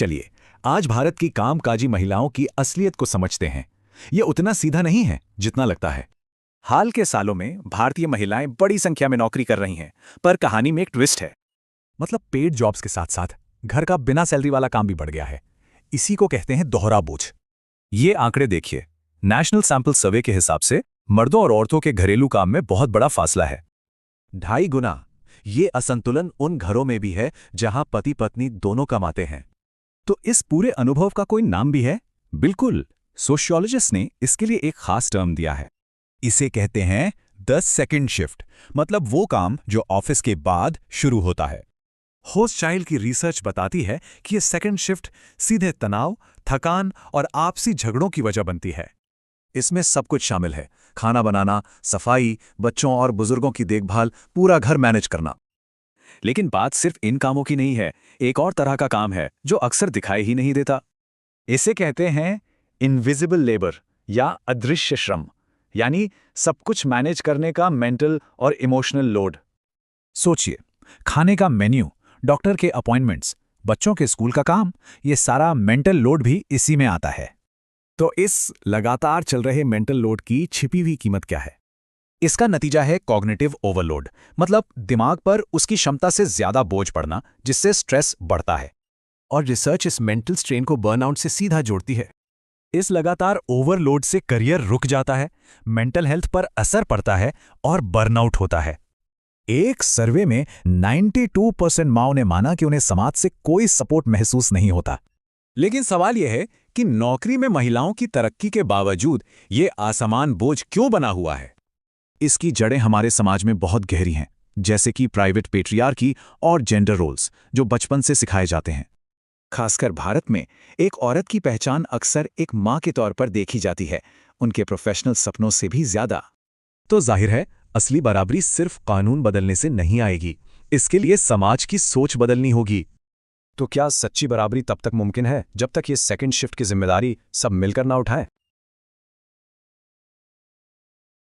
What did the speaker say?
चलिए, आज भारत की कामकाजी महिलाओं की असलियत को समझते हैं। ये उतना सीधा नहीं है जितना लगता है। हाल के सालों में भारतीय महिलाएं बड़ी संख्या में नौकरी कर रही हैं, पर कहानी में एक ट्विस्ट है। मतलब पेड जॉब्स के साथ साथ घर का बिना सैलरी वाला काम भी बढ़ गया है। इसी को कहते हैं दोहरा बोझ। ये आंकड़े देखिए, नेशनल सैंपल सर्वे के हिसाब से मर्दों और औरतों के घरेलू काम में बहुत बड़ा फासला है, 2.5 गुना। ये असंतुलन उन घरों में भी है जहां पति पत्नी दोनों कमाते हैं। तो इस पूरे अनुभव का कोई नाम भी है? बिल्कुल, सोशियोलॉजिस्ट ने इसके लिए एक खास टर्म दिया है। इसे कहते हैं द सेकंड शिफ्ट, मतलब वो काम जो ऑफिस के बाद शुरू होता है। होस्टचाइल्ड की रिसर्च बताती है कि ये सेकंड शिफ्ट सीधे तनाव, थकान और आपसी झगड़ों की वजह बनती है। इसमें सब कुछ शामिल है, खाना बनाना, सफाई, बच्चों और बुजुर्गों की देखभाल, पूरा घर मैनेज करना। लेकिन बात सिर्फ इन कामों की नहीं है। एक और तरह का काम है जो अक्सर दिखाई ही नहीं देता। इसे कहते हैं इनविजिबल लेबर या अदृश्य श्रम, यानी सब कुछ मैनेज करने का मेंटल और इमोशनल लोड। सोचिए, खाने का मेन्यू, डॉक्टर के अपॉइंटमेंट्स, बच्चों के स्कूल का काम, ये सारा मेंटल लोड भी इसी में आता है। तो इस लगातार चल रहे मेंटल लोड की छिपी हुई कीमत क्या है? इसका नतीजा है कॉग्निटिव ओवरलोड, मतलब दिमाग पर उसकी क्षमता से ज्यादा बोझ पड़ना, जिससे स्ट्रेस बढ़ता है। और रिसर्च इस मेंटल स्ट्रेन को बर्नआउट से सीधा जोड़ती है। इस लगातार ओवरलोड से करियर रुक जाता है, मेंटल हेल्थ पर असर पड़ता है और बर्नआउट होता है। एक सर्वे में 92% माओं ने माना कि उन्हें समाज से कोई सपोर्ट महसूस नहीं होता। लेकिन सवाल यह है कि नौकरी में महिलाओं की तरक्की के बावजूद ये असमान बोझ क्यों बना हुआ है? इसकी जड़ें हमारे समाज में बहुत गहरी हैं, जैसे कि प्राइवेट पेट्रियार्की और जेंडर रोल्स जो बचपन से सिखाए जाते हैं। खासकर भारत में एक औरत की पहचान अक्सर एक माँ के तौर पर देखी जाती है, उनके प्रोफेशनल सपनों से भी ज्यादा। तो जाहिर है, असली बराबरी सिर्फ कानून बदलने से नहीं आएगी। इसके लिए समाज की सोच बदलनी होगी। तो क्या सच्ची बराबरी तब तक मुमकिन है जब तक ये सेकंड शिफ्ट की जिम्मेदारी सब मिलकर ना उठाएं?